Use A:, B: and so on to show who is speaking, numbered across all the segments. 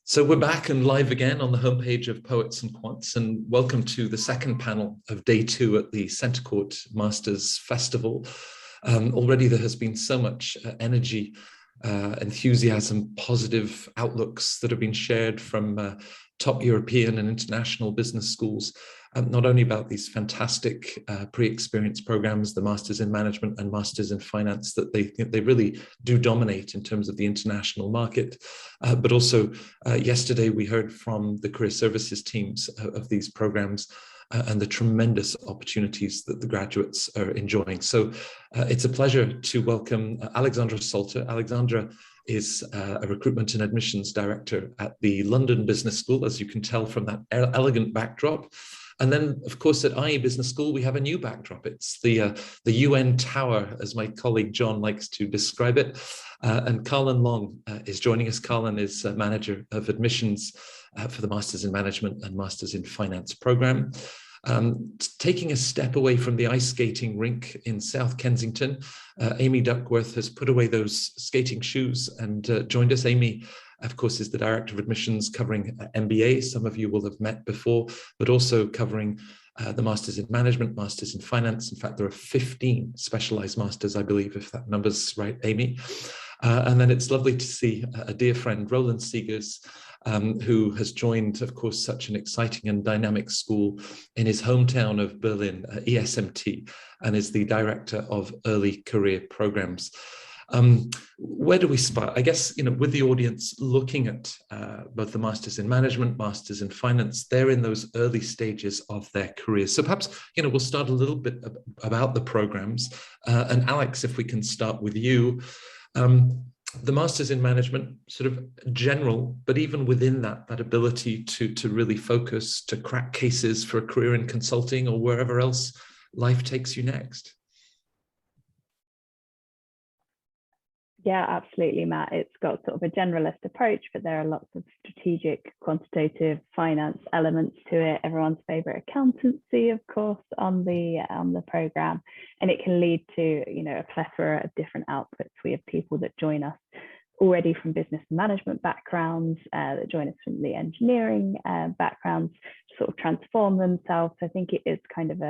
A: So we're back and live again on the homepage of Poets and Quants, and welcome to the second panel of day 2 at the Centre Court Masters Festival. Already there has been so much energy, enthusiasm, positive outlooks that have been shared from top European and international business schools, not only about these fantastic pre-experience programs, the Masters in Management and Masters in Finance, that they really do dominate in terms of the international market, but also yesterday we heard from the career services teams of these programs and the tremendous opportunities that the graduates are enjoying. So it's a pleasure to welcome Alexandra Salter. Alexandra is a recruitment and admissions director at the London Business School, as you can tell from that elegant backdrop. And then, of course, at IE Business School, we have a new backdrop. It's the UN Tower, as my colleague John likes to describe it. And Carlin Long is joining us. Carlin is manager of admissions for the Masters in Management and Masters in Finance program. Taking a step away from the ice skating rink in South Kensington, Amy Duckworth has put away those skating shoes and joined us. Amy, of course, is the Director of Admissions covering MBA. Some of you will have met before, but also covering the Masters in Management, Masters in Finance. In fact, there are 15 specialized masters, I believe, if that number's right, Amy. And then it's lovely to see a dear friend, Roland Seegers, who has joined, of course, such an exciting and dynamic school in his hometown of Berlin, ESMT, and is the Director of Early Career Programs. Where do we start? I guess, with the audience looking at both the Masters in Management, Masters in Finance, they're in those early stages of their careers. So perhaps, we'll start a little bit about the programs. And Alex, if we can start with you. The Masters in Management, sort of general, but even within that ability to really focus, to crack cases for a career in consulting or wherever else life takes you next.
B: Yeah, absolutely, Matt. It's got sort of a generalist approach, but there are lots of strategic, quantitative, finance elements to it. Everyone's favorite accountancy, of course, on the program, and it can lead to a plethora of different outputs. We have people that join us already from business and management backgrounds, that join us from the engineering backgrounds, to sort of transform themselves. I think it is kind of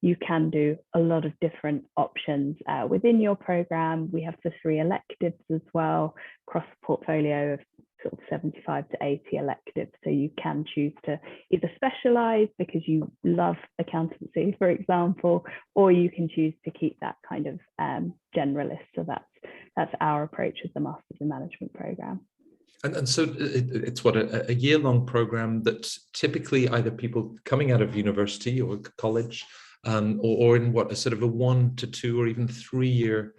B: you can do a lot of different options within your program. We have the 3 electives as well, across a portfolio of sort of 75 to 80 electives. So you can choose to either specialize because you love accountancy, for example, or you can choose to keep that kind of generalist. So that's our approach with the Masters in Management program.
A: And so it's what, a year-long program that typically either people coming out of university or college, or in what, a sort of a 1 to 2 or even 3 year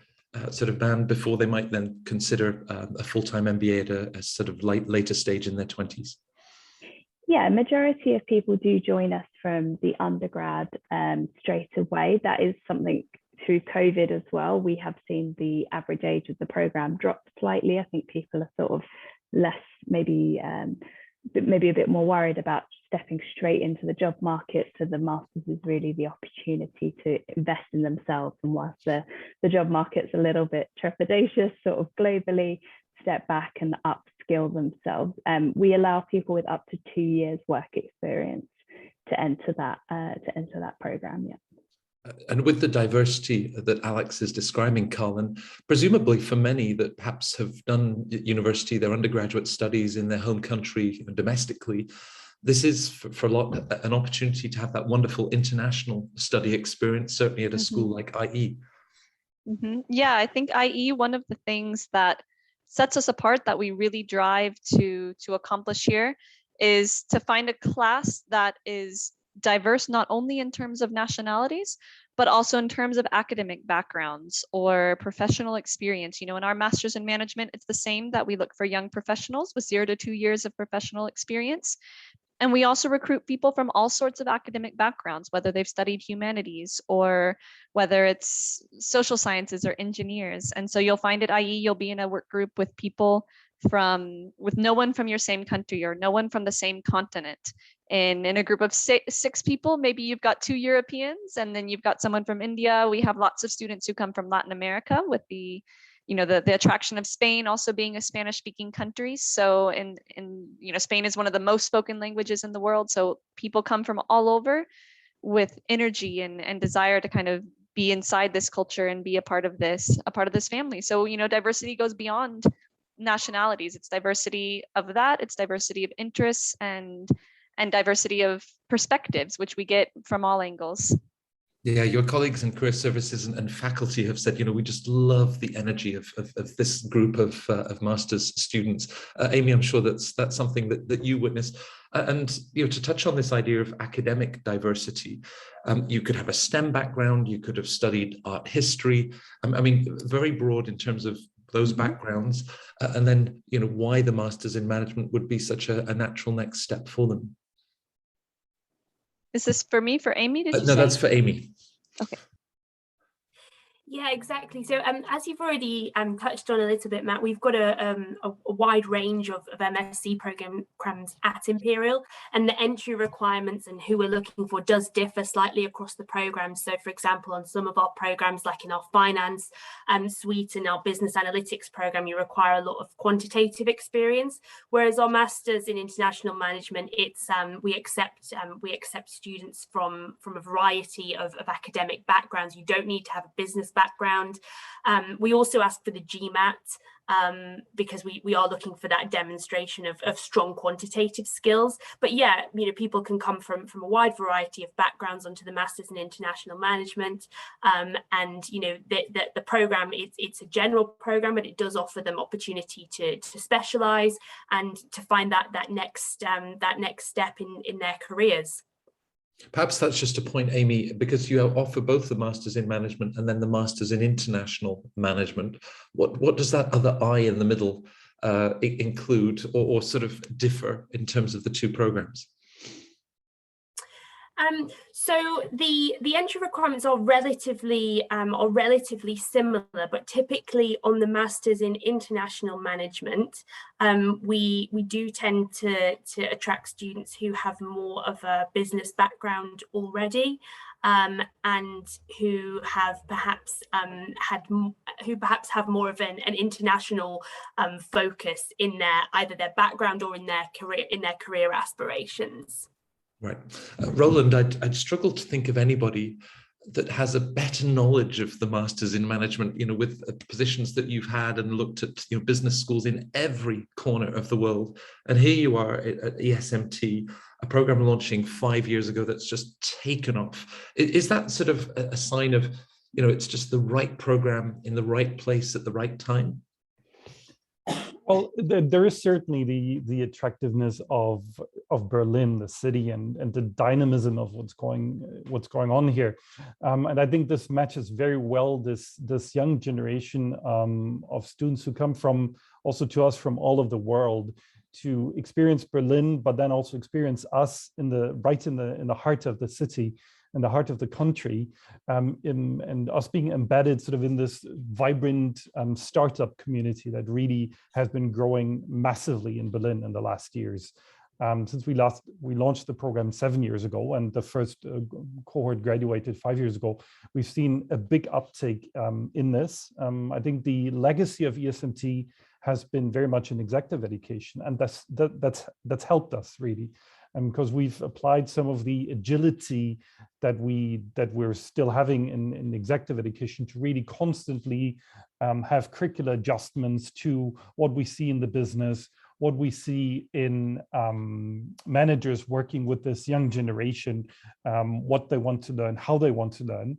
A: sort of band before they might then consider a full-time MBA at a sort of later stage in their 20s?
B: Yeah, majority of people do join us from the undergrad straight away. That is something through COVID as well. We have seen the average age of the program drop slightly. I think people are sort of less, maybe a bit more worried about stepping straight into the job market. So the Masters is really the opportunity to invest in themselves. And whilst the job market's a little bit trepidatious, sort of globally, step back and upskill themselves. We allow people with up to 2 years work experience to enter that program. Yeah.
A: And with the diversity that Alex is describing, Colin, presumably for many that perhaps have done university, their undergraduate studies in their home country domestically, this is for a lot an opportunity to have that wonderful international study experience, certainly at a school like IE.
C: Yeah, I think IE, one of the things that sets us apart, that we really drive to accomplish here, is to find a class that is diverse, not only in terms of nationalities, but also in terms of academic backgrounds or professional experience. In our Masters in Management, it's the same, that we look for young professionals with 0 to 2 years of professional experience. And we also recruit people from all sorts of academic backgrounds, whether they've studied humanities or whether it's social sciences or engineers. And so you'll find at IE, you'll be in a work group with people with no one from your same country or no one from the same continent. And in a group of 6 people, maybe you've got 2 Europeans and then you've got someone from India. We have lots of students who come from Latin America with the the attraction of Spain also being a Spanish-speaking country. So Spain is one of the most spoken languages in the world. So people come from all over with energy and desire to kind of be inside this culture and be a part of this family. So, diversity goes beyond nationalities. It's diversity of that, it's diversity of interests and diversity of perspectives, which we get from all angles.
A: Yeah, your colleagues in career services and faculty have said, we just love the energy of this group of master's students. Amy, I'm sure that's something that you witness. And to touch on this idea of academic diversity, you could have a STEM background, you could have studied art history. I mean, very broad in terms of those backgrounds, and then why the masters in management would be such a natural next step for them.
C: Is this for me, for Amy? Did you
A: No,
C: say?
A: that's for Amy.
C: Okay.
D: Yeah, exactly. So as you've already touched on a little bit, Matt, we've got a wide range of MSc programs at Imperial, and the entry requirements and who we're looking for does differ slightly across the programs. So for example, on some of our programs, like in our finance suite and our business analytics program, you require a lot of quantitative experience, whereas our masters in international management, it's we accept students from a variety of academic backgrounds. You don't need to have a business background. We also ask for the GMAT because we are looking for that demonstration of strong quantitative skills. But yeah, people can come from a wide variety of backgrounds onto the Masters in International Management. And the program, it's a general program, but it does offer them opportunity to specialize and to find that next step in their careers.
A: Perhaps that's just a point, Amy, because you offer both the Masters in Management and then the Masters in International Management. What does that other I in the middle include or sort of differ in terms of the two programs?
D: So the entry requirements are relatively similar, but typically on the Masters in International Management, we do tend to attract students who have more of a business background already, and who have perhaps have more of an international focus in either their background or in their career aspirations.
A: Right. Roland, I'd struggle to think of anybody that has a better knowledge of the Masters in Management, with positions that you've had and looked at, business schools in every corner of the world. And here you are at ESMT, a program launching 5 years ago that's just taken off. Is that sort of a sign of, it's just the right program in the right place at the right time?
E: Well, there is certainly the attractiveness of Berlin, the city, and the dynamism of what's going on here, and I think this matches very well this young generation of students who come to us from all over the world to experience Berlin, but then also experience us in the heart of the city, in the heart of the country, and us being embedded sort of in this vibrant startup community that really has been growing massively in Berlin in the last years. Since we launched the program 7 years ago, and the first cohort graduated 5 years ago, we've seen a big uptake in this. I think the legacy of ESMT has been very much in executive education, and that's helped us really. Because we've applied some of the agility that we're still having in executive education to really constantly have curricular adjustments to what we see in the business, what we see in managers working with this young generation, what they want to learn, how they want to learn.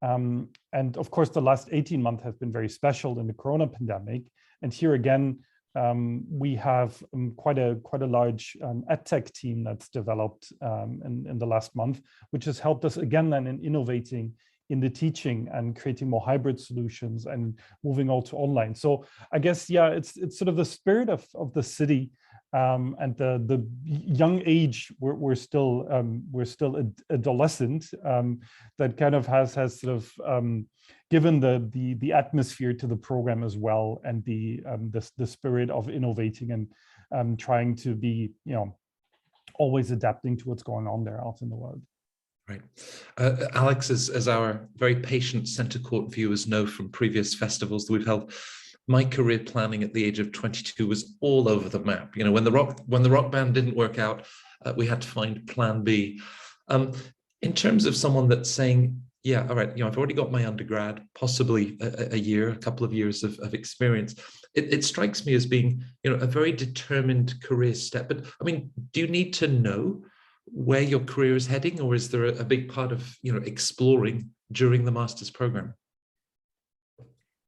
E: And of course, the last 18 months has been very special in the Corona pandemic. And here again, we have quite a large edtech team that's developed in the last month, which has helped us again then in innovating in the teaching and creating more hybrid solutions and moving all to online. So I guess, yeah, it's sort of the spirit of the city and the young age. We're still adolescent, that kind of has sort of given the atmosphere to the program as well, and the spirit of innovating and trying to be always adapting to what's going on there out in the world.
A: Right. Alex, as our very patient Centre Court viewers know from previous festivals that we've held, my career planning at the age of 22 was all over the map. You know, when the rock band didn't work out, we had to find plan B. In terms of someone that's saying, yeah, all right, you know, I've already got my undergrad, possibly a couple of years of experience. It strikes me as being, you know, a very determined career step. But I mean, do you need to know where your career is heading, or is there a big part of, you know, exploring during the master's program?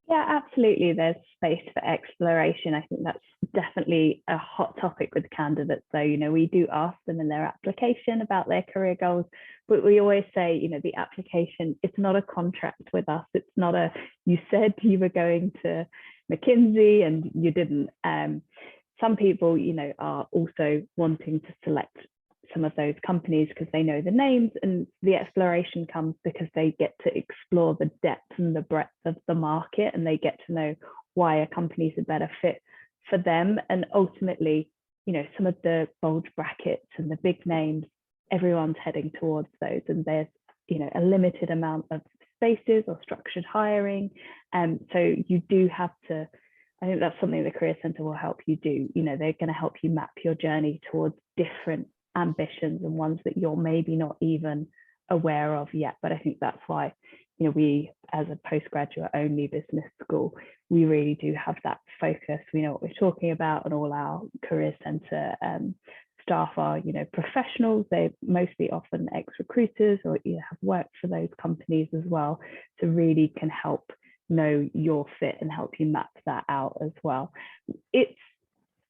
B: Yeah, absolutely. There's space for exploration. I think that's definitely a hot topic with candidates. So, you know, we do ask them in their application about their career goals, but we always say, you know, the application, it's not a contract with us. It's not a, you said you were going to McKinsey and you didn't. Some people, you know, are also wanting to select some of those companies because they know the names, and the exploration comes because they get to explore the depth and the breadth of the market, and they get to know why a company is a better fit for them. And ultimately, you know, some of the bulge brackets and the big names, everyone's heading towards those, and there's, you know, a limited amount of spaces or structured hiring. So you do have to, I think that's something the Career Centre will help you do. You know, they're going to help you map your journey towards different ambitions and ones that you're maybe not even aware of yet. But I think that's why, you know, we as a postgraduate only business school, we really do have that focus. We know what we're talking about, and all our Career Centre staff are, you know, professionals. They're mostly often ex-recruiters or, you know, have worked for those companies as well, so really can help know your fit and help you map that out as well.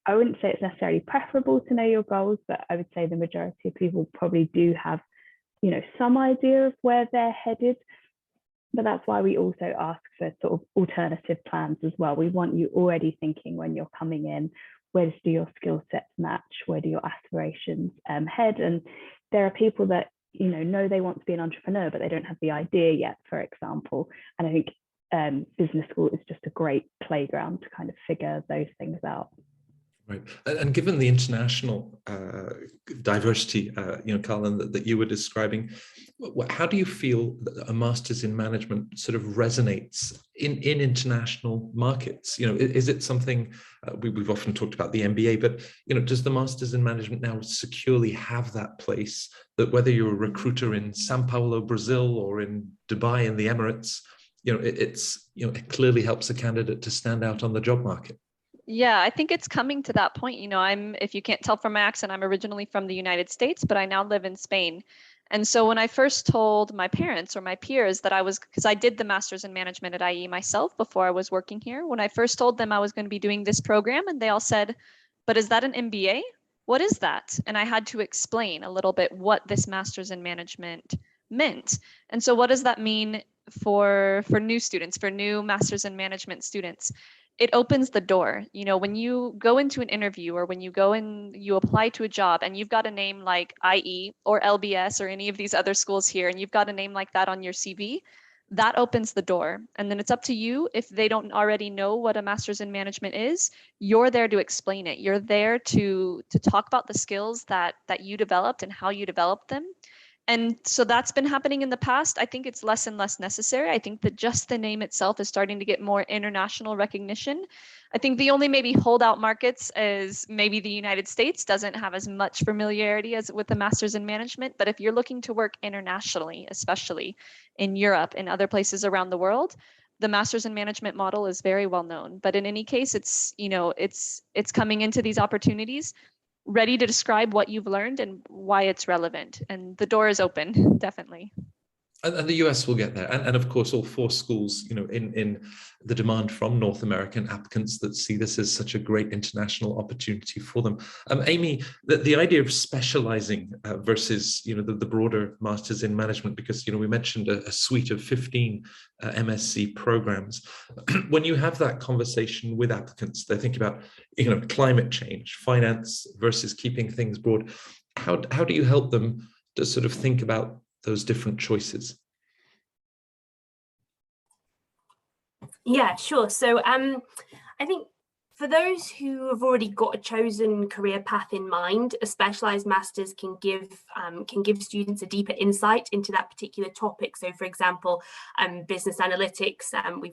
B: I wouldn't say it's necessarily preferable to know your goals, but I would say the majority of people probably do have, you know, some idea of where they're headed. But that's why we also ask for sort of alternative plans as well. We want you already thinking when you're coming in, where do your skill sets match? Where do your aspirations head? And there are people that, you know they want to be an entrepreneur, but they don't have the idea yet, for example. And I think business school is just a great playground to kind of figure those things out.
A: Right, and given the international diversity, you know, Colin, that you were describing, how do you feel that a master's in management sort of resonates in international markets? You know, is it something we've often talked about the MBA, but you know, does the master's in management now securely have that place that whether you're a recruiter in Sao Paulo, Brazil, or in Dubai in the Emirates, you know, it clearly helps a candidate to stand out on the job market?
C: Yeah, I think it's coming to that point. You know, if you can't tell from my accent, I'm originally from the United States, but I now live in Spain. And so when I first told my parents or my peers that because I did the master's in management at IE myself before I was working here, when I first told them I was going to be doing this program, and they all said, but is that an MBA? What is that? And I had to explain a little bit what this master's in management meant. And so what does that mean for new students, for new master's in management students? It opens the door. You know, when you go into an interview or when you go and you apply to a job and you've got a name like IE or LBS or any of these other schools here, and you've got a name like that on your CV, that opens the door. And then it's up to you. If they don't already know what a master's in management is, you're there to explain it. You're there to talk about the skills that you developed and how you developed them. And so that's been happening in the past. I think it's less and less necessary. I think that just the name itself is starting to get more international recognition. I think the only maybe holdout markets is maybe the United States doesn't have as much familiarity as with the master's in management. But if you're looking to work internationally, especially in Europe and other places around the world, the master's in management model is very well known. But in any case, it's coming into these opportunities ready to describe what you've learned and why it's relevant. And the door is open, definitely.
A: And the US will get there. And of course, all four schools, you know, in the demand from North American applicants that see this as such a great international opportunity for them. Amy, the idea of specializing versus, you know, the broader masters in management, because, you know, we mentioned a suite of 15 MSc programs. When you have that conversation with applicants, they think about, you know, climate change, finance versus keeping things broad. How do you help them to sort of think about those different choices?
D: Yeah, sure. So I think For those who have already got a chosen career path in mind, a specialised master's can give students a deeper insight into that particular topic. So, for example, business analytics.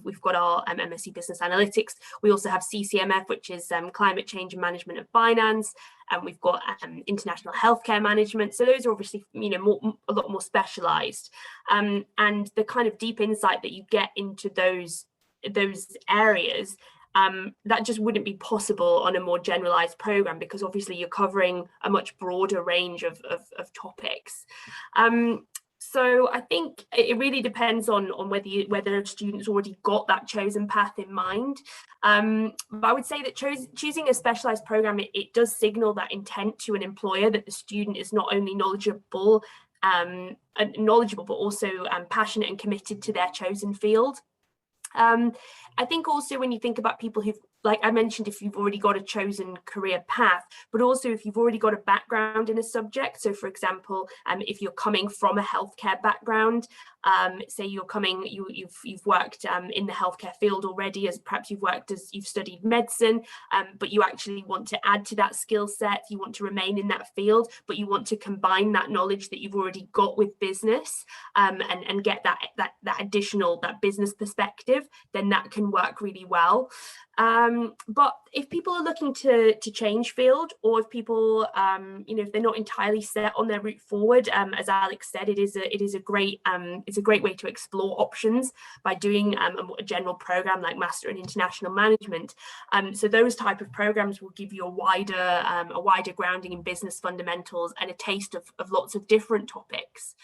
D: We've got our MSc Business Analytics. We also have CCMF, which is Climate Change and Management of Finance, and we've got International Healthcare Management. So those are obviously, you know, a lot more specialised, and the kind of deep insight that you get into those areas. That just wouldn't be possible on a more generalized program, because obviously you're covering a much broader range of topics. So I think it really depends on whether a student's already got that chosen path in mind. But I would say that choosing a specialized program, it does signal that intent to an employer that the student is not only knowledgeable, but also passionate and committed to their chosen field. I think also when you think about people who've, like I mentioned, if you've already got a chosen career path, but also if you've already got a background in a subject. So for example, if you're coming from a healthcare background, say you've worked in the healthcare field already, as perhaps you've studied medicine, but you actually want to add to that skill set, you want to remain in that field, but you want to combine that knowledge that you've already got with business, and get that additional, that business perspective, then that can work really well. But if people are looking to change field, or if people, if they're not entirely set on their route forward, as Alex said, it is a great way to explore options by doing a general program like Master in International Management. So those type of programs will give you a wider grounding in business fundamentals and a taste of lots of different topics.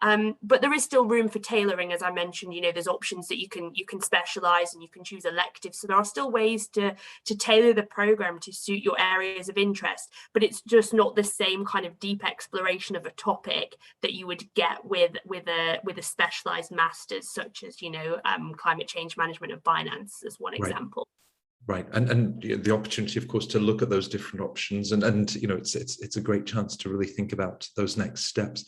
D: But there is still room for tailoring, as I mentioned. You know, there's options that you can specialize, and you can choose electives. So there are still ways to tailor the program to suit your areas of interest, but it's just not the same kind of deep exploration of a topic that you would get with a specialized master's, such as, you know, climate change management of finance, as one example.
A: Right, and the opportunity, of course, to look at those different options, and you know, it's a great chance to really think about those next steps.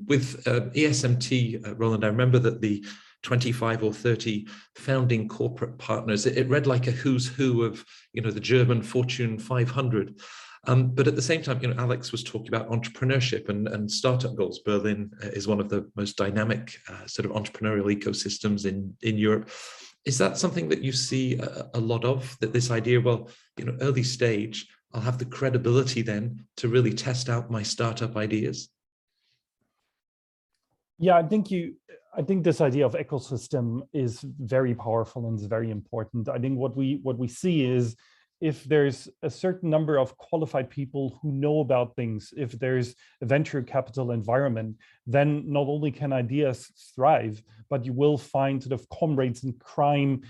A: With ESMT, Roland, I remember that the 25 or 30 founding corporate partners, it read like a who's who of, you know, the German Fortune 500. But at the same time, you know, Alex was talking about entrepreneurship and startup goals. Berlin is one of the most dynamic sort of entrepreneurial ecosystems in Europe. Is that something that you see a lot of, that this idea, well, you know, early stage, I'll have the credibility then to really test out my startup ideas?
E: Yeah, I think this idea of ecosystem is very powerful and is very important. I think what we see is, if there's a certain number of qualified people who know about things, if there's a venture capital environment, then not only can ideas thrive, but you will find sort of comrades in crime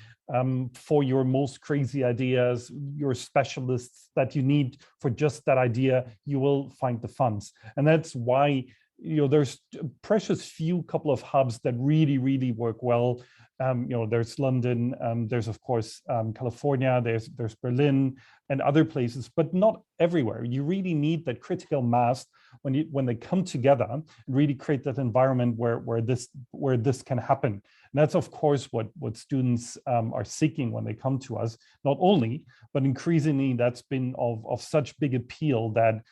E: for your most crazy ideas, your specialists that you need for just that idea. You will find the funds. And that's why, you know, there's a precious few couple of hubs that really work well. You know, there's London, there's of course California, there's Berlin and other places, but not everywhere. You really need that critical mass when they come together and really create that environment where this can happen. And that's of course what students are seeking when they come to us. Not only, but increasingly that's been of such big appeal that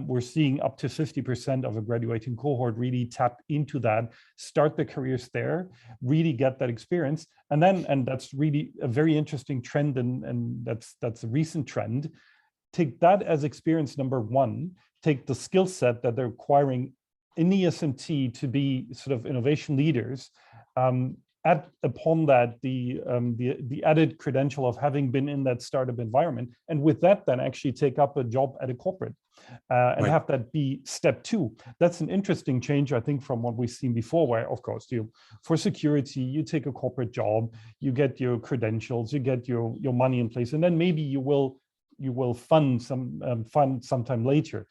E: we're seeing up to 50% of a graduating cohort really tap into that, start their careers there, really get that experience. And that's really a very interesting trend, and that's a recent trend. Take that as experience number one, take the skill set that they're acquiring in ESMT to be sort of innovation leaders, add upon that the added credential of having been in that startup environment, and with that then actually take up a job at a corporate and have that be step two. That's an interesting change, I think, from what we've seen before, where of course for security you take a corporate job, you get your credentials, you get your money in place, and then maybe you will fund sometime later.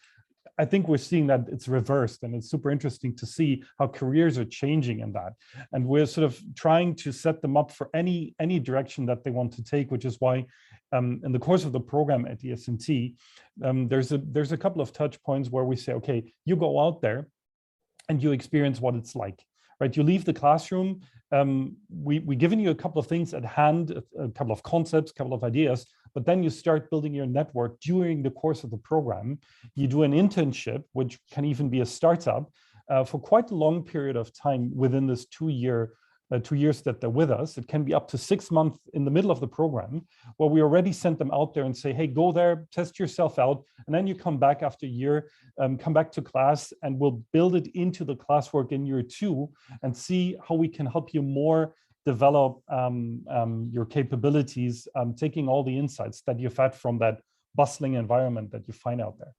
E: I think we're seeing that it's reversed, and it's super interesting to see how careers are changing in that. And we're sort of trying to set them up for any direction that they want to take, which is why in the course of the program at ESMT, there's a couple of touch points where we say, okay, you go out there and you experience what it's like, right? You leave the classroom, we've given you a couple of things at hand, a couple of concepts, a couple of ideas, but then you start building your network during the course of the program. You do an internship, which can even be a startup, for quite a long period of time within this 2 years that they're with us. It can be up to 6 months in the middle of the program, where we already sent them out there and say, hey, go there, test yourself out. And then you come back after a year, come back to class, and we'll build it into the classwork in year 2 and see how we can help you more develop your capabilities, taking all the insights that you've had from that bustling environment that you find out there.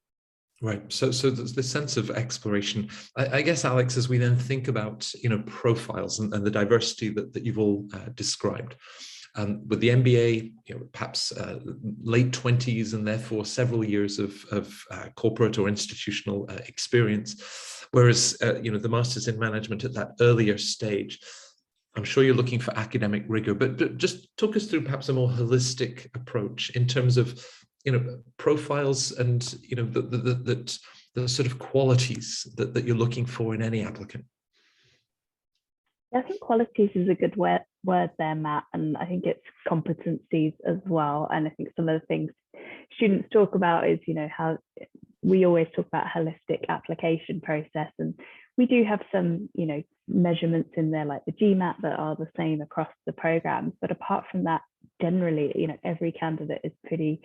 A: Right. So there's this sense of exploration. I guess, Alex, as we then think about, profiles and the diversity that you've all described, with the MBA, perhaps late 20s and therefore several years of corporate or institutional experience, whereas, the Masters in Management at that earlier stage, I'm sure you're looking for academic rigor, but just talk us through perhaps a more holistic approach in terms of profiles and the sort of qualities that you're looking for in any applicant.
B: I think qualities is a good word there, Matt, and I think it's competencies as well. And I think some of the things students talk about is, how we always talk about holistic application process, and we do have some, measurements in there like the GMAT that are the same across the programs. But apart from that, generally, every candidate is pretty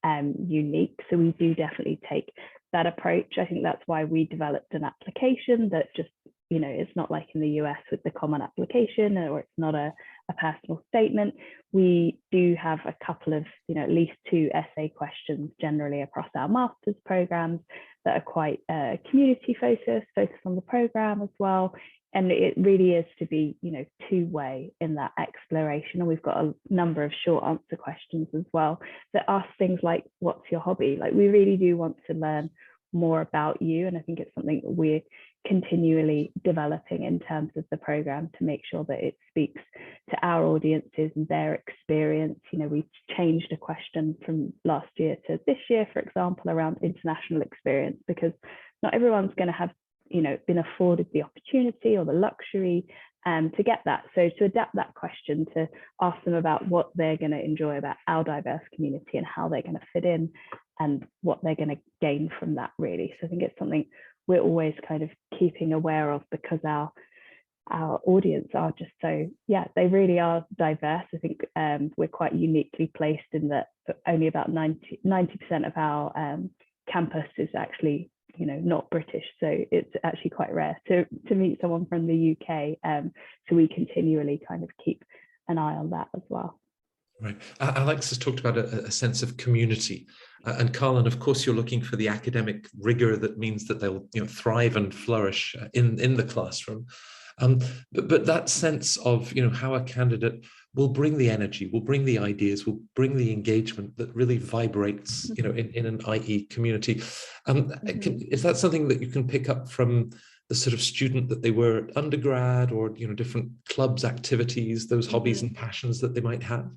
B: unique. So we do definitely take that approach. I think that's why we developed an application that just, it's not like in the US with the common application, or it's not a personal statement. We do have a couple of, at least 2 essay questions generally across our master's programs that are quite community focused on the program as well. And it really is to be, two-way in that exploration. And we've got a number of short answer questions as well that ask things like, what's your hobby? Like, we really do want to learn more about you. And I think it's something that we're continually developing in terms of the program to make sure that it speaks to our audiences and their experience. We changed a question from last year to this year, for example, around international experience, because not everyone's going to have been afforded the opportunity or the luxury to get that. So to adapt that question to ask them about what they're going to enjoy about our diverse community and how they're going to fit in and what they're going to gain from that, really. So I think it's something we're always kind of keeping aware of, because our audience are just so, they really are diverse. I think we're quite uniquely placed in that only about 90% of our campus is actually not British, so it's actually quite rare to meet someone from the UK. So we continually kind of keep an eye on that as well.
A: Right. Alex has talked about a sense of community, and Carlin, of course, you're looking for the academic rigor that means that they'll thrive and flourish in the classroom. But that sense of how a candidate will bring the energy, will bring the ideas, will bring the engagement that really vibrates, in an IE community. Is that something that you can pick up from the sort of student that they were at undergrad, or different clubs, activities, those hobbies and passions that they might have?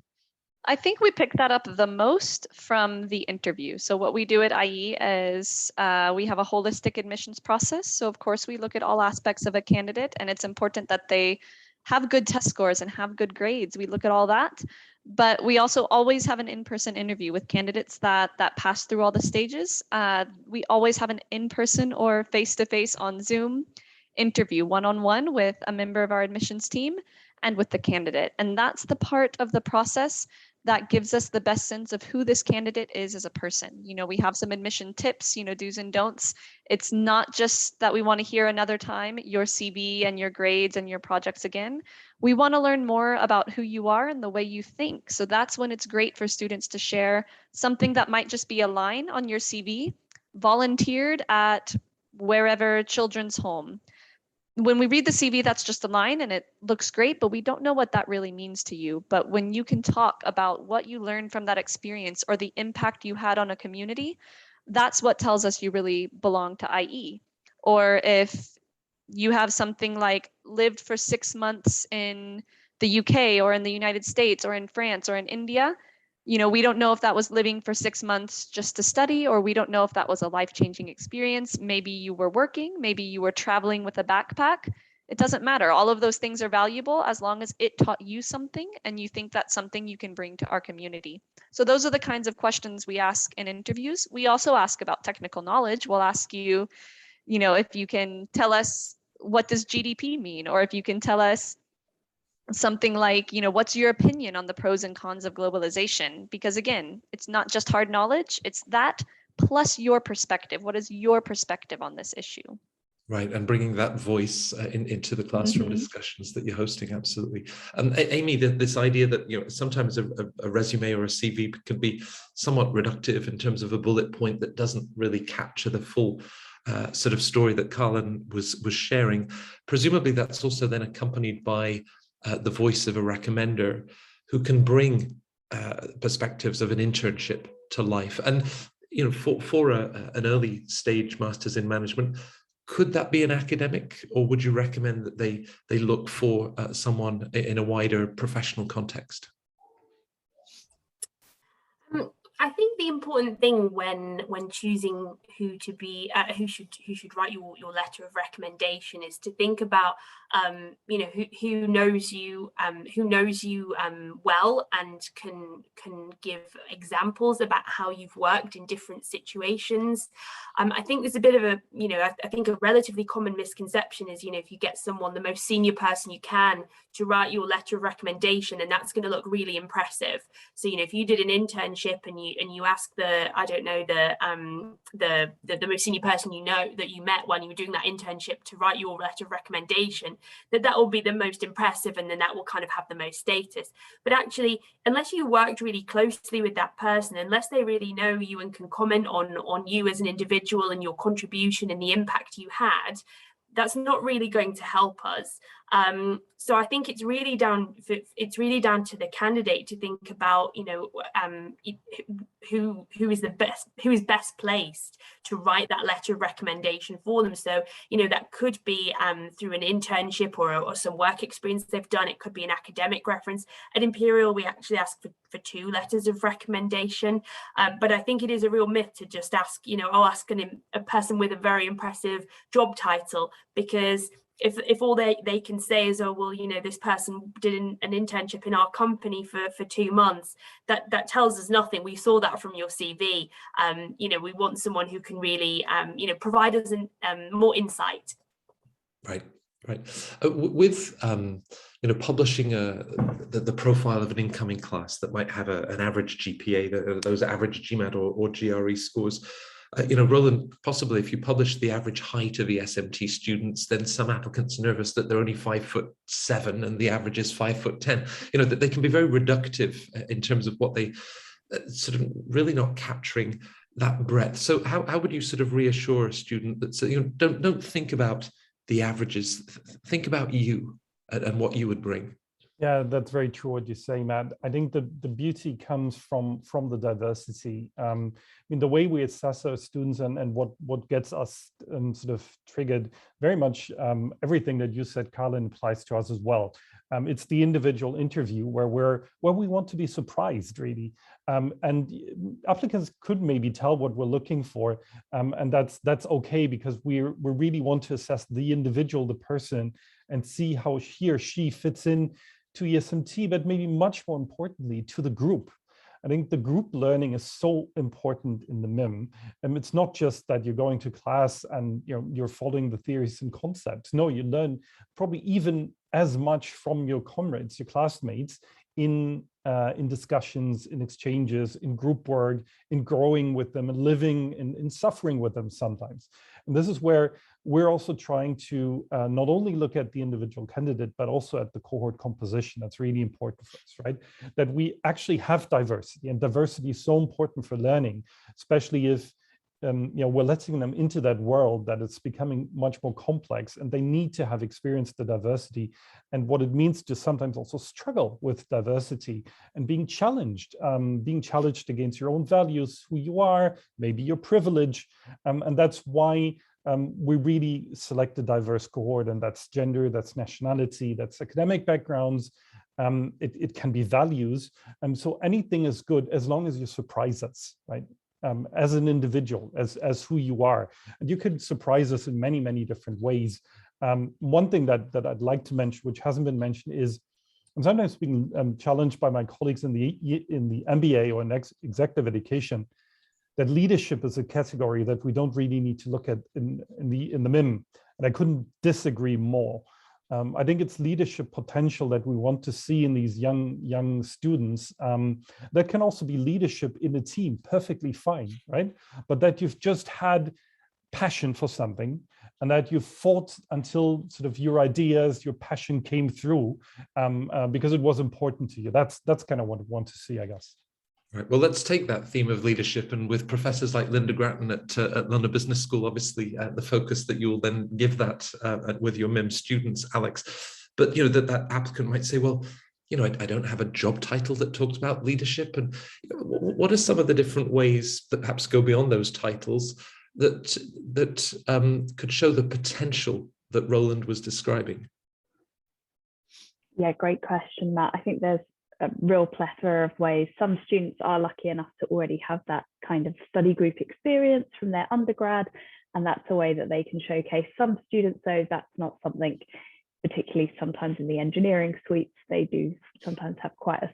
C: I think we pick that up the most from the interview. So what we do at IE is we have a holistic admissions process. So of course we look at all aspects of a candidate, and it's important that they have good test scores and have good grades. We look at all that, but we also always have an in-person interview with candidates that pass through all the stages. We always have an in-person or face-to-face on Zoom interview, one-on-one with a member of our admissions team and with the candidate. And that's the part of the process that gives us the best sense of who this candidate is as a person. We have some admission tips, do's and don'ts. It's not just that we want to hear another time your CV and your grades and your projects again. We want to learn more about who you are and the way you think. So that's when it's great for students to share something that might just be a line on your CV, volunteered at wherever children's home. When we read the CV, that's just a line and it looks great, but we don't know what that really means to you. But when you can talk about what you learned from that experience or the impact you had on a community, that's what tells us you really belong to IE. Or if you have something like lived for 6 months in the UK or in the United States or in France or in India, we don't know if that was living for 6 months just to study, or we don't know if that was a life-changing experience. Maybe you were working, maybe you were traveling with a backpack. It doesn't matter. All of those things are valuable as long as it taught you something and you think that's something you can bring to our community. So those are the kinds of questions we ask in interviews. We also ask about technical knowledge. We'll ask you, if you can tell us, what does GDP mean? Or if you can tell us something like, what's your opinion on the pros and cons of globalization? Because again, it's not just hard knowledge, it's that plus your perspective. What is your perspective on this issue?
A: Right, and bringing that voice into the classroom discussions that you're hosting, absolutely. Amy, this idea that sometimes a resume or a CV can be somewhat reductive in terms of a bullet point that doesn't really capture the full sort of story that Carlin was sharing. Presumably, that's also then accompanied by the voice of a recommender who can bring perspectives of an internship to life. And for an early stage master's in management, could that be an academic, or would you recommend that they look for someone in a wider professional context?
D: I think the important thing when choosing who should write your letter of recommendation is to think about who knows you well and can give examples about how you've worked in different situations. I think there's a bit of a I think a relatively common misconception is if you get someone, the most senior person you can, to write your letter of recommendation, and that's going to look really impressive. So if you did an internship and you ask the most senior person that you met when you were doing that internship to write your letter of recommendation, that will be the most impressive, and then that will kind of have the most status. But actually, unless you worked really closely with that person, unless they really know you and can comment on you as an individual and your contribution and the impact you had, that's not really going to help us. So I think it's really down to the candidate to think about who is best placed to write that letter of recommendation for them. So that could be through an internship or some work experience they've done. It could be an academic reference. At Imperial, we actually ask for 2 letters of recommendation, but I think it is a real myth to just ask I'll ask a person with a very impressive job title, because if all they can say is, oh well, this person did an internship in our company for 2 months, that tells us nothing. We saw that from your CV. We want someone who can really provide us more insight.
A: Right. With publishing the profile of an incoming class that might have an average GPA, those average GMAT or GRE scores. Roland, possibly if you publish the average height of the ESMT students, then some applicants are nervous that they're only 5'7" and the average is 5'10". That they can be very reductive in terms of what they sort of really not capturing that breadth. So how would you sort of reassure a student that don't think about the averages, think about you and what you would bring?
E: Yeah, that's very true what you say, Matt. I think the beauty comes from the diversity. The way we assess our students and what gets us sort of triggered, very much everything that you said, Carlin, applies to us as well. It's the individual interview where we want to be surprised, really. And applicants could maybe tell what we're looking for, and that's okay, because we really want to assess the individual, the person, and see how he or she fits in to ESMT, but maybe much more importantly, to the group. I think the group learning is so important in the MIM. And it's not just that you're going to class and you're following the theories and concepts. No, you learn probably even as much from your comrades, your classmates, in discussions, in exchanges, in group work, in growing with them and living in suffering with them sometimes. And this is where we're also trying to not only look at the individual candidate, but also at the cohort composition. That's really important for us, right? That we actually have diversity, and diversity is so important for learning, especially if we're letting them into that world that it's becoming much more complex, and they need to have experienced the diversity and what it means to sometimes also struggle with diversity and being challenged against your own values, who you are, maybe your privilege. And that's why we really select a diverse cohort, and that's gender, that's nationality, that's academic backgrounds. It can be values. So anything is good as long as you surprise us, right? As an individual, as who you are. And you can surprise us in many, many different ways. One thing that I'd like to mention, which hasn't been mentioned, is I'm sometimes being challenged by my colleagues in the MBA or in executive education that leadership is a category that we don't really need to look at in the MIM, and I couldn't disagree more. I think it's leadership potential that we want to see in these young students. That can also be leadership in a team, perfectly fine, right? But that you've just had passion for something, and that you fought until sort of your ideas, your passion came through because it was important to you. That's kind of what I want to see, I guess.
A: Right. Well, let's take that theme of leadership, and with professors like Linda Grattan at London Business School, obviously the focus that you'll then give that with your MIM students, Alex. But that applicant might say, well, I don't have a job title that talks about leadership, and what are some of the different ways that perhaps go beyond those titles that could show the potential that Roland was describing?
B: Yeah, great question, Matt. I think there's a real plethora of ways. Some students are lucky enough to already have that kind of study group experience from their undergrad, and that's a way that they can showcase. Some students, though, that's not something, particularly sometimes in the engineering suites, they do sometimes have quite a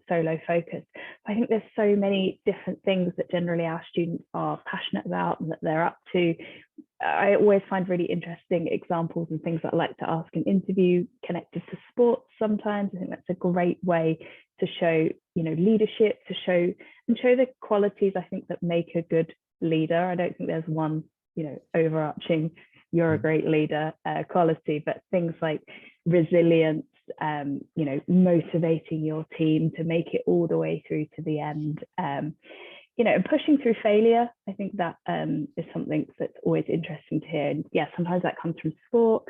B: solo focus. I think there's so many different things that generally our students are passionate about and that they're up to. I always find really interesting examples and things that I like to ask in interview connected to sports sometimes. I think that's a great way to show, leadership, to show the qualities I think that make a good leader. I don't think there's one, overarching, you're a great leader quality, but things like resilience, motivating your team to make it all the way through to the end. And pushing through failure, I think that is something that's always interesting to hear. And yeah, sometimes that comes from sport.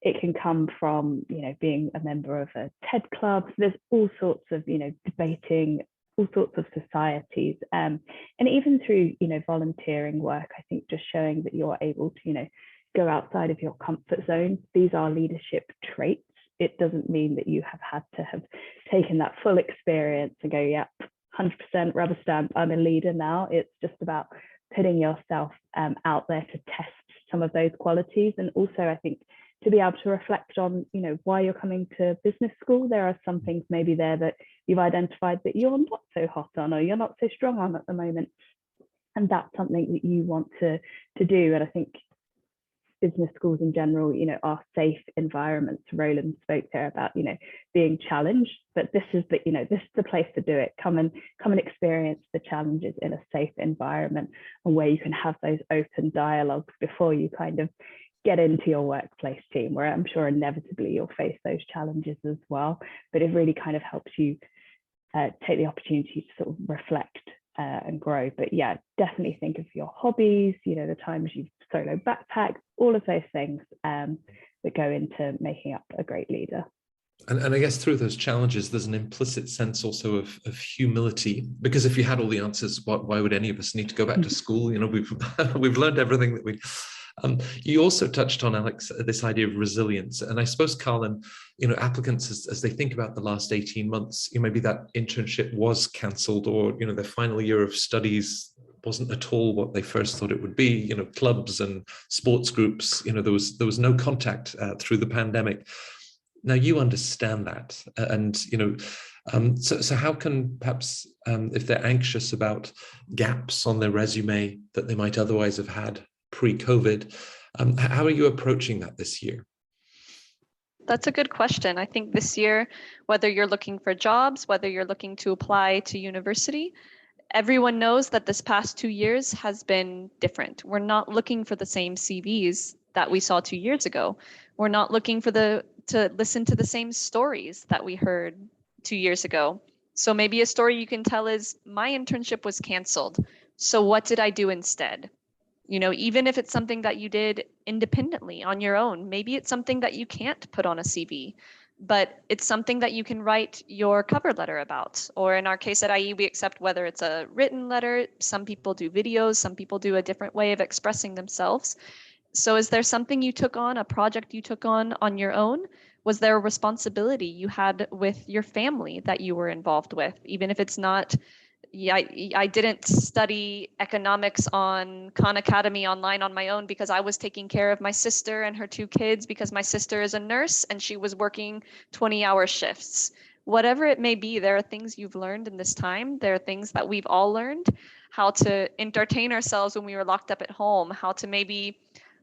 B: It can come from, being a member of a TED club. There's all sorts of, debating, all sorts of societies. And even through, volunteering work, I think just showing that you're able to, go outside of your comfort zone. These are leadership traits. It doesn't mean that you have had to have taken that full experience and go, yeah, 100% rubber stamp, I'm a leader now. It's just about putting yourself out there to test some of those qualities. And also, I think, to be able to reflect on, why you're coming to business school. There are some things maybe there that you've identified that you're not so hot on or you're not so strong on at the moment. And that's something that you want to do. And I think business schools in general, are safe environments. Roland spoke there about, being challenged, but this is the place to do it. Come and experience the challenges in a safe environment, and where you can have those open dialogues before you kind of get into your workplace team, where I'm sure inevitably you'll face those challenges as well. But it really kind of helps you take the opportunity to sort of reflect and grow. But yeah, definitely think of your hobbies, the times you've solo backpacked, all of those things that go into making up a great leader.
A: And I guess through those challenges, there's an implicit sense also of humility, because if you had all the answers, why would any of us need to go back to school? We've learned everything that we. You also touched on, Alex, this idea of resilience, and I suppose, Colin, applicants as they think about the last 18 months, maybe that internship was cancelled, or their final year of studies wasn't at all what they first thought it would be. Clubs and sports groups. There was no contact through the pandemic. Now you understand that, and so how can perhaps if they're anxious about gaps on their resume that they might otherwise have had pre-COVID, how are you approaching that this year?
C: That's a good question. I think this year, whether you're looking for jobs, whether you're looking to apply to university, everyone knows that this past 2 years has been different. We're not looking for the same CVs that we saw 2 years ago. We're not looking for to listen to the same stories that we heard 2 years ago. So maybe a story you can tell is, my internship was canceled. So what did I do instead? Even if it's something that you did independently on your own, maybe it's something that you can't put on a CV, but it's something that you can write your cover letter about. Or in our case at IE, we accept whether it's a written letter. Some people do videos, some people do a different way of expressing themselves. So is there something you took on, a project you took on your own? Was there a responsibility you had with your family that you were involved with, even if it's not I didn't study economics on Khan Academy online on my own because I was taking care of my sister and her 2 kids, because my sister is a nurse and she was working 20-hour shifts. Whatever it may be, there are things you've learned in this time. There are things that we've all learned, how to entertain ourselves when we were locked up at home, how to maybe,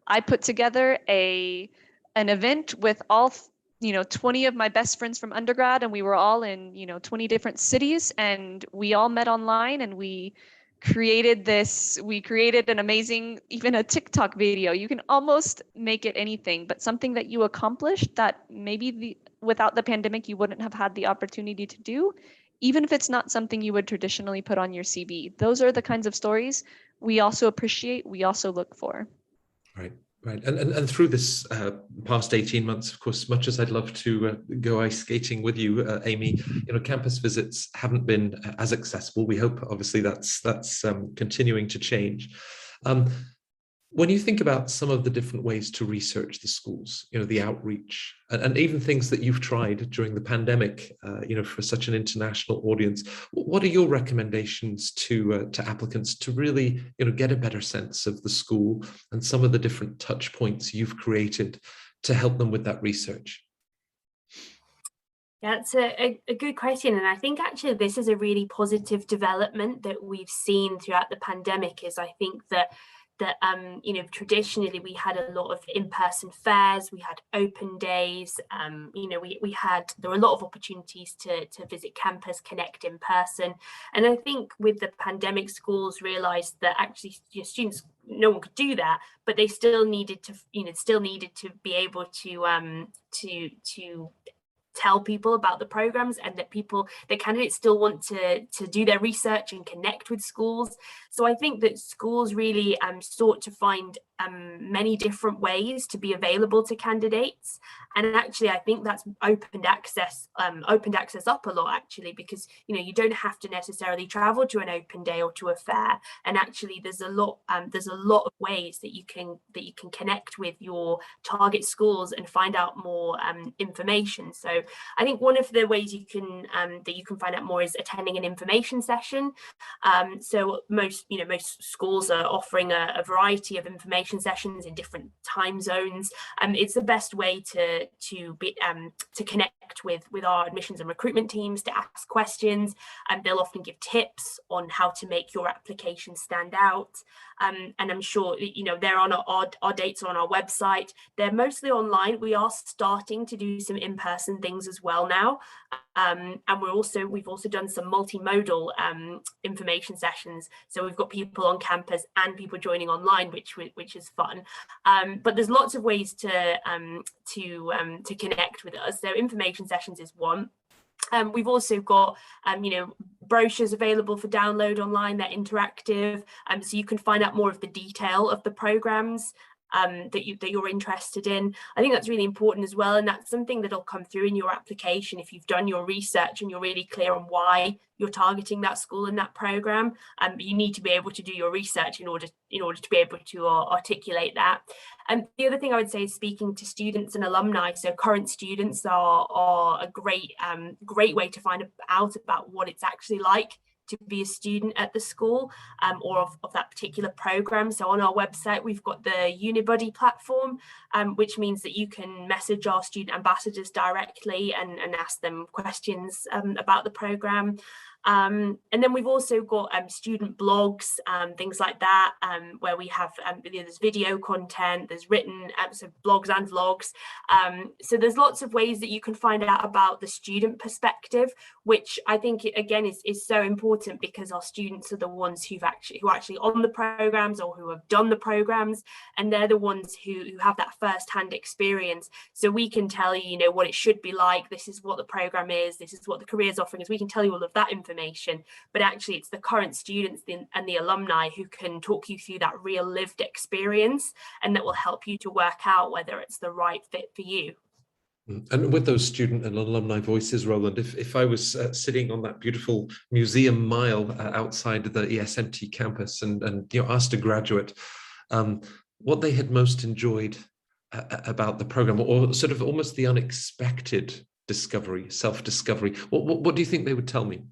C: I put together an event with all 20 of my best friends from undergrad, and we were all in 20 different cities, and we all met online, and we created an amazing, even a TikTok video. You can almost make it anything, but something that you accomplished that maybe without the pandemic you wouldn't have had the opportunity to do, even if it's not something you would traditionally put on your CV. Those are the kinds of stories we also appreciate, we also look for.
A: Right. Right. And through this past 18 months, of course, much as I'd love to go ice skating with you, Amy, campus visits haven't been as accessible. We hope, obviously, that's continuing to change. When you think about some of the different ways to research the schools, the outreach, and even things that you've tried during the pandemic, for such an international audience, what are your recommendations to applicants to really, get a better sense of the school and some of the different touch points you've created to help them with that research?
D: Yeah, it's a good question. And I think actually this is a really positive development that we've seen throughout the pandemic. Is I think that traditionally we had a lot of in-person fairs, we had open days, there were a lot of opportunities to visit campus, connect in person. And I think with the pandemic, schools realized that actually students, no one could do that, but they still needed to be able to tell people about the programs, and that candidates still want to do their research and connect with schools. So I think that schools really sought to find many different ways to be available to candidates. And actually, I think that's opened access up a lot, actually, because you don't have to necessarily travel to an open day or to a fair. And actually, there's a lot of ways that you can connect with your target schools and find out more information. So I think one of the ways you can find out more is attending an information session. So most schools are offering a variety of information sessions in different time zones. It's the best way to connect with our admissions and recruitment teams, to ask questions, and they'll often give tips on how to make your application stand out. And I'm sure they're on our dates are on our website. They're mostly online. We are starting to do some in-person things as well now, and we've also done some multimodal information sessions. So we've got people on campus and people joining online, which is fun. But there's lots of ways to connect with us. So information sessions is one. We've also got, brochures available for download online. They're interactive, so you can find out more of the detail of the programs that you're interested in. I think that's really important as well, and that's something that'll come through in your application if you've done your research and you're really clear on why you're targeting that school and that program. You need to be able to do your research in order to be able to articulate that. And the other thing I would say is speaking to students and alumni. So current students are a great way to find out about what it's actually like to be a student at the school, or of that particular program. So on our website, we've got the Unibuddy platform, which means that you can message our student ambassadors directly and ask them questions about the program. And then we've also got student blogs, things like that, where we have there's video content, there's written so blogs and vlogs. So there's lots of ways that you can find out about the student perspective, which I think again is so important, because our students are the ones who are actually on the programs or who have done the programs, and they're the ones who have that first-hand experience. So we can tell you, what it should be like. This is what the program is. This is what the careers offering is. We can tell you all of that information. But actually it's the current students and the alumni who can talk you through that real lived experience, and that will help you to work out whether it's the right fit for you.
A: And with those student and alumni voices, Roland, if I was sitting on that beautiful museum mile outside the ESMT campus and asked a graduate what they had most enjoyed about the program, or sort of almost the unexpected discovery, self-discovery, what do you think they would tell me?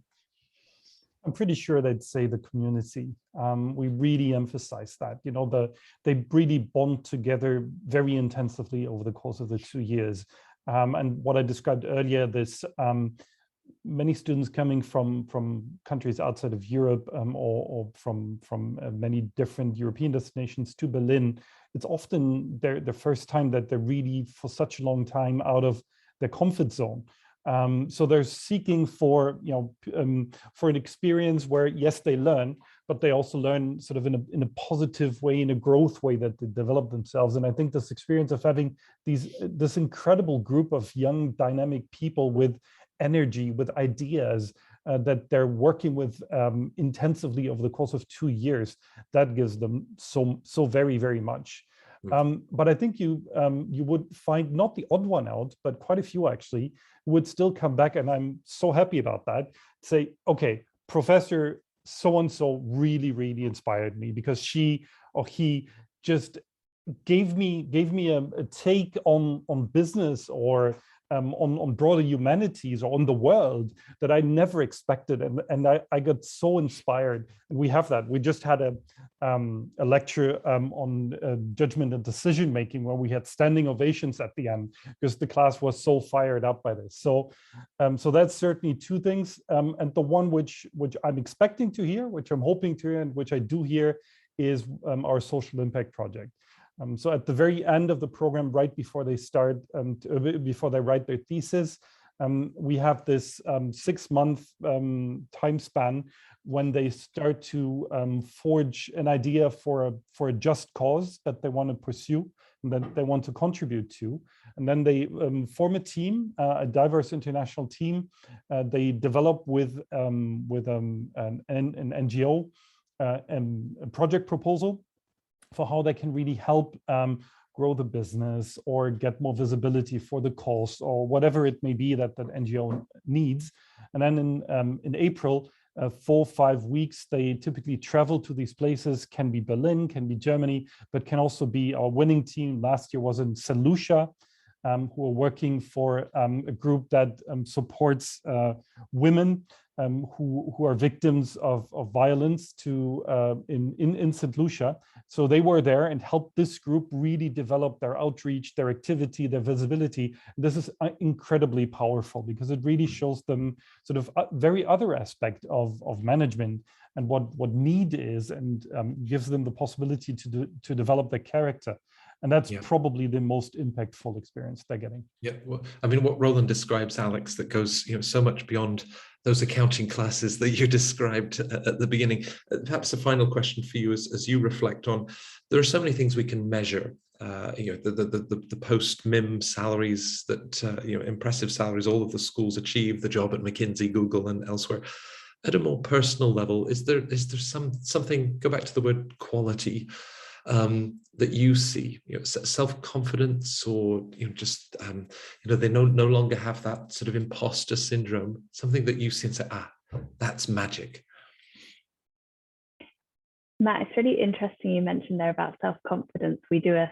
E: I'm pretty sure they'd say the community. We really emphasize that, you know, they really bond together very intensively over the course of the 2 years. And what I described earlier, this many students coming from countries outside of Europe or from many different European destinations to Berlin, it's often their first time that they're really for such a long time out of their comfort zone. So they're seeking for, you know, for an experience where, yes, they learn, but they also learn sort of in a positive way, in a growth way, that they develop themselves. And I think this experience of having this incredible group of young, dynamic people with energy, with ideas that they're working with intensively over the course of 2 years, that gives them so very, very much. But I think you would find not the odd one out, but quite a few actually would still come back, and I'm so happy about that. Say, okay, Professor so-and-so really, really inspired me because she or he just gave me a take on business or on broader humanities or on the world that I never expected, and I got so inspired. And we have that. We just had a lecture on judgment and decision making, where we had standing ovations at the end because the class was so fired up by this. So that's certainly two things. And the one which I'm expecting to hear, which I'm hoping to hear, and which I do hear, is our social impact project. So at the very end of the program, right before they start, before they write their thesis, we have this 6-month time span when they start to forge an idea for a just cause that they want to pursue and that they want to contribute to. And then they form a team, a diverse international team. They develop with an NGO a project proposal for how they can really help grow the business or get more visibility for the cause or whatever it may be that that NGO needs. And then in April, 4 or 5 weeks, they typically travel to these places. Can be Berlin, can be Germany, but can also be our winning team. Last year was in St. Lucia, who are working for a group that supports women who are victims of violence in St. Lucia. So they were there and helped this group really develop their outreach, their activity, their visibility. This is incredibly powerful because it really shows them sort of a very other aspect of management and what need is, and gives them the possibility to develop their character. And that's probably the most impactful experience they're getting.
A: Yeah, well, I mean, what Roland describes, Alex, that goes, you know, so much beyond those accounting classes that you described at the beginning. Perhaps a final question for you as you reflect on, there are so many things we can measure. You know, the post-MIM salaries that, you know, impressive salaries all of the schools achieve, the job at McKinsey, Google, and elsewhere. At a more personal level, is there something, go back to the word quality, that you see, you know, self-confidence, or, you know, just, you know, they no longer have that sort of imposter syndrome, something that you see and say, that's magic?
B: Matt, it's really interesting you mentioned there about self-confidence. We do a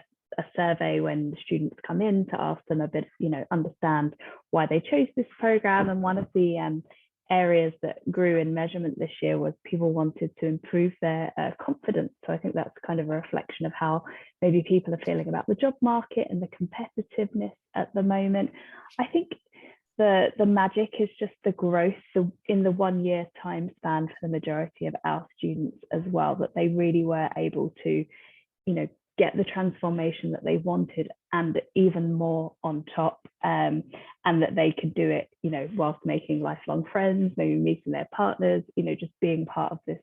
B: survey when students come in to ask them a bit, you know, understand why they chose this program. And one of the areas that grew in measurement this year was people wanted to improve their confidence. So I think that's kind of a reflection of how maybe people are feeling about the job market and the competitiveness at the moment. I think the magic is just the growth in the 1 year time span for the majority of our students as well, that they really were able to, you know, get the transformation that they wanted and even more on top, and that they could do it, you know, whilst making lifelong friends, maybe meeting their partners, you know, just being part of this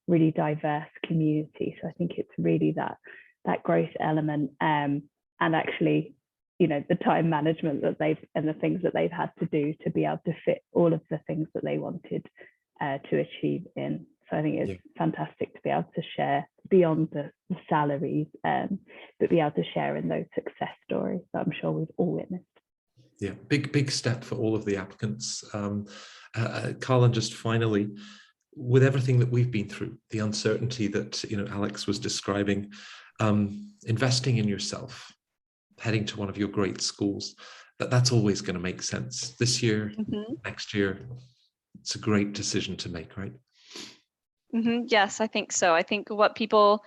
B: really diverse community. So I think it's really that growth element, and actually, you know, the time management that and the things that they've had to do to be able to fit all of the things that they wanted to achieve in. So I think it's fantastic to be able to share beyond the salaries, but be able to share in those success stories that I'm sure we've all witnessed.
A: Yeah, big step for all of the applicants. Carlin, just finally, with everything that we've been through, the uncertainty that, you know, Alex was describing, investing in yourself, heading to one of your great schools, that's always going to make sense. This year, next year, it's a great decision to make, right?
C: Yes, I think so. I think what people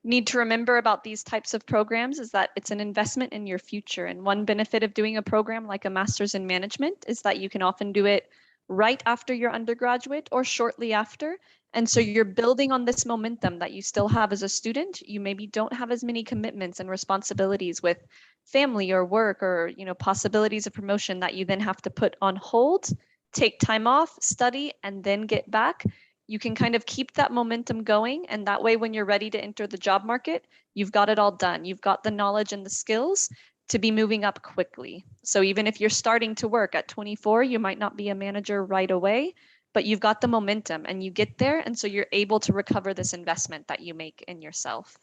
C: need to remember about these types of programs is that it's an investment in your future. And one benefit of doing a program like a master's in management is that you can often do it right after your undergraduate or shortly after. And so you're building on this momentum that you still have as a student. You maybe don't have as many commitments and responsibilities with family or work or, possibilities of promotion that you then have to put on hold, take time off, study, and then get back. You can kind of keep that momentum going. And that way, when you're ready to enter the job market, you've got it all done. You've got the knowledge and the skills to be moving up quickly. So even if you're starting to work at 24, you might not be a manager right away, but you've got the momentum and you get there. And so you're able to recover this investment that you make in yourself.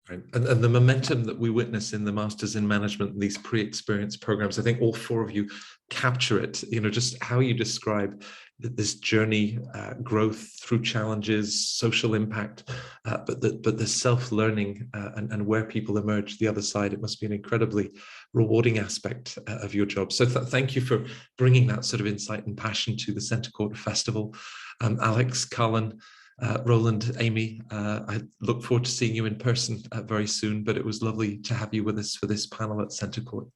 A: Right. And the momentum that we witness in the Masters in Management, these pre-experience programs, I think all four of you capture it, just how you describe this journey, growth through challenges, social impact, but the self-learning and where people emerge the other side. It must be an incredibly rewarding aspect of your job. So thank you for bringing that sort of insight and passion to the Centre Court Festival. Alex, Colin, Roland, Amy, I look forward to seeing you in person very soon, but it was lovely to have you with us for this panel at Centre Court.